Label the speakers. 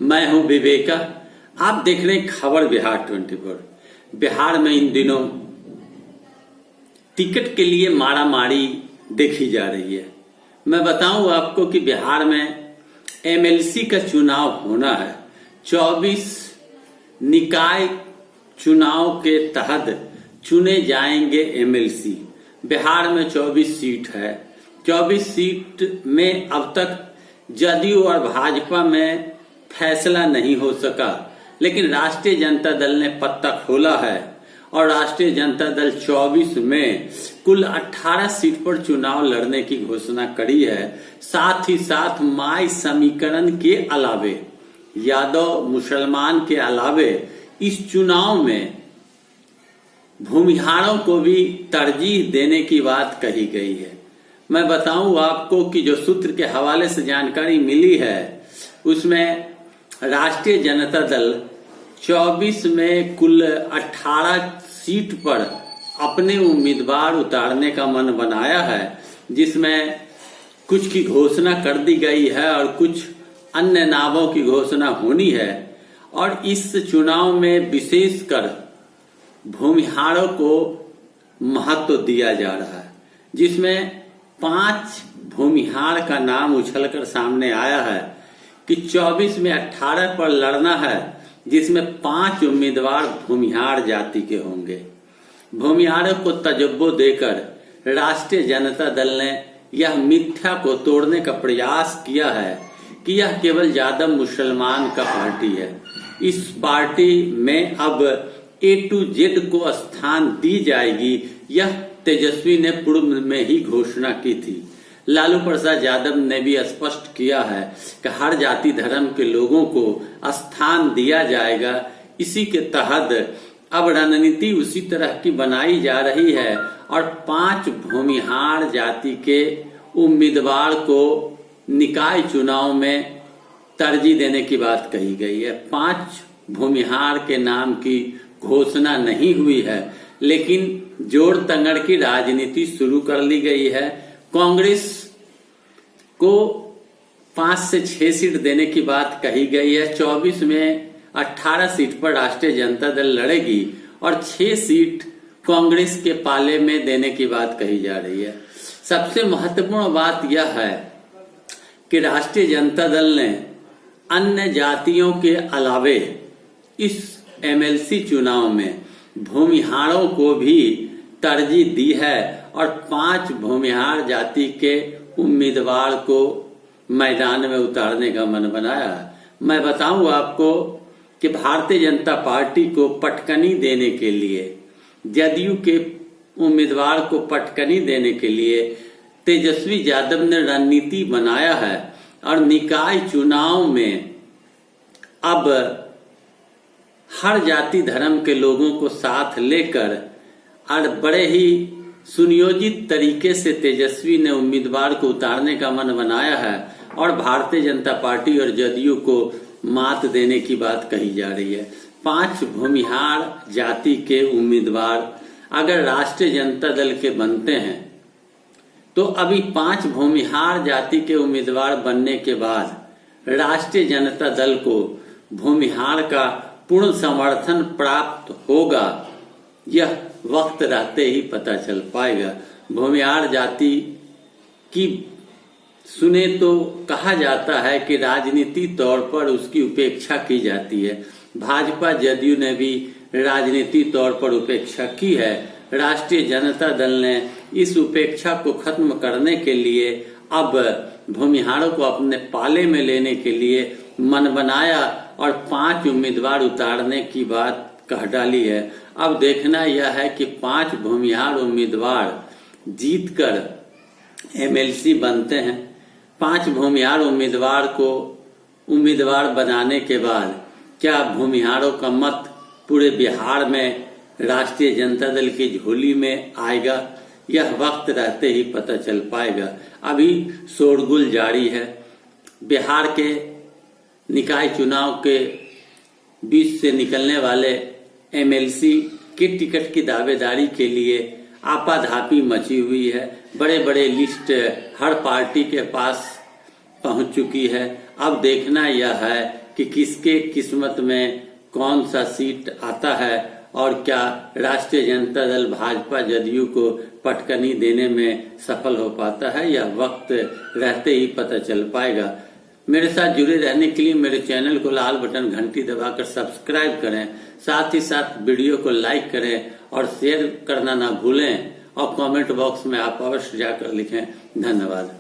Speaker 1: मैं हूं विवेका। आप देख रहे हैं खबर बिहार 24। बिहार में इन दिनों टिकट के लिए मारामारी देखी जा रही है। मैं बताऊं आपको कि बिहार में एमएलसी का चुनाव होना है। 24 निकाय चुनाव के तहत चुने जाएंगे एमएलसी। बिहार में 24 सीट है। 24 सीट में अब तक जदयू और भाजपा में फैसला नहीं हो सका, लेकिन राष्ट्रीय जनता दल ने पत्ता खोला है और राष्ट्रीय जनता दल 24 में कुल 18 सीट पर चुनाव लड़ने की घोषणा करी है। साथ ही साथ माई समीकरण के अलावे, यादव मुसलमान के अलावे इस चुनाव में भूमिहारों को भी तरजीह देने की बात कही गई है। मैं बताऊं आपको कि जो सूत्र के हवाले से जानकारी मिली है उसमें राष्ट्रीय जनता दल 24 में कुल 18 सीट पर अपने उम्मीदवार उतारने का मन बनाया है, जिसमें कुछ की घोषणा कर दी गई है और कुछ अन्य नामों की घोषणा होनी है। और इस चुनाव में विशेषकर भूमिहारों को महत्व दिया जा रहा है, जिसमें 5 भूमिहार का नाम उछलकर सामने आया है कि 24 में 18 पर लड़ना है, जिसमें 5 उम्मीदवार भूमिहार जाति के होंगे। भूमिहारों को तजब्बो देकर राष्ट्रीय जनता दल ने यह मिथ्या को तोड़ने का प्रयास किया है कि यह केवल यादव मुसलमान का पार्टी है। इस पार्टी में अब A to Z को स्थान दी जाएगी, यह तेजस्वी ने पूर्व में ही घोषणा की थी। लालू प्रसाद यादव ने भी स्पष्ट किया है कि हर जाति धर्म के लोगों को स्थान दिया जाएगा। इसी के तहत अब रणनीति उसी तरह की बनाई जा रही है और 5 भूमिहार जाति के उम्मीदवार को निकाय चुनाव में तरजीह देने की बात कही गई है। 5 भूमिहार के नाम की घोषणा नहीं हुई है, लेकिन जोड़ तंगड़ की राजनीति शुरू कर ली गई है। कांग्रेस को 5 से 6 सीट देने की बात कही गई है। 24 में 18 सीट पर राष्ट्रीय जनता दल लड़ेगी और 6 सीट कांग्रेस के पाले में देने की बात कही जा रही है। सबसे महत्वपूर्ण बात यह है कि राष्ट्रीय जनता दल ने अन्य जातियों के अलावे इस एमएलसी चुनाव में भूमिहारों को भी तरजीह दी है और 5 भूमिहार जाति के उम्मीदवार को मैदान में उतारने का मन बनाया। मैं बताऊं आपको कि भारतीय जनता पार्टी को पटकनी देने के लिए, जदयू के उम्मीदवार को पटकनी देने के लिए तेजस्वी यादव ने रणनीति बनाया है और निकाय चुनाव में अब हर जाति धर्म के लोगों को साथ लेकर और बड़े ही सुनियोजित तरीके से तेजस्वी ने उम्मीदवार को उतारने का मन बनाया है और भारतीय जनता पार्टी और जदयू को मात देने की बात कही जा रही है। 5 भूमिहार जाति के उम्मीदवार अगर राष्ट्रीय जनता दल के बनते हैं तो अभी 5 भूमिहार जाति के उम्मीदवार बनने के बाद राष्ट्रीय जनता दल को भूमिहार का पूर्ण समर्थन प्राप्त होगा, यह वक्त रहते ही पता चल पाएगा। भूमिहार जाति की सुने तो कहा जाता है कि राजनीति तौर पर उसकी उपेक्षा की जाती है। भाजपा जदयू ने भी राजनीति तौर पर उपेक्षा की है। राष्ट्रीय जनता दल ने इस उपेक्षा को खत्म करने के लिए अब भूमिहारों को अपने पाले में लेने के लिए मन बनाया और 5 उम्मीदवार उतारने की बात कह डाली है। अब देखना यह है कि 5 भूमिहार उम्मीदवार जीतकर एमएलसी बनते हैं। 5 भूमिहार उम्मीदवार को उम्मीदवार बनाने के बाद क्या भूमिहारों का मत पूरे बिहार में राष्ट्रीय जनता दल की झोली में आएगा, यह वक्त रहते ही पता चल पाएगा। अभी शोरगुल जारी है। बिहार के निकाय चुनाव के बीच से निकलने वाले एमएलसी के टिकट की दावेदारी के लिए आपाधापी मची हुई है। बड़े बड़े लिस्ट हर पार्टी के पास पहुंच चुकी है अब देखना यह है कि किसके किस्मत में कौन सा सीट आता है और क्या राष्ट्रीय जनता दल भाजपा जदयू को पटकनी देने में सफल हो पाता है। यह वक्त रहते ही पता चल पाएगा। मेरे साथ जुड़े रहने के लिए मेरे चैनल को लाल बटन घंटी दबाकर सब्सक्राइब करें, साथ ही साथ वीडियो को लाइक करें और शेयर करना ना भूलें और कमेंट बॉक्स में आप अवश्य जाकर लिखें। धन्यवाद।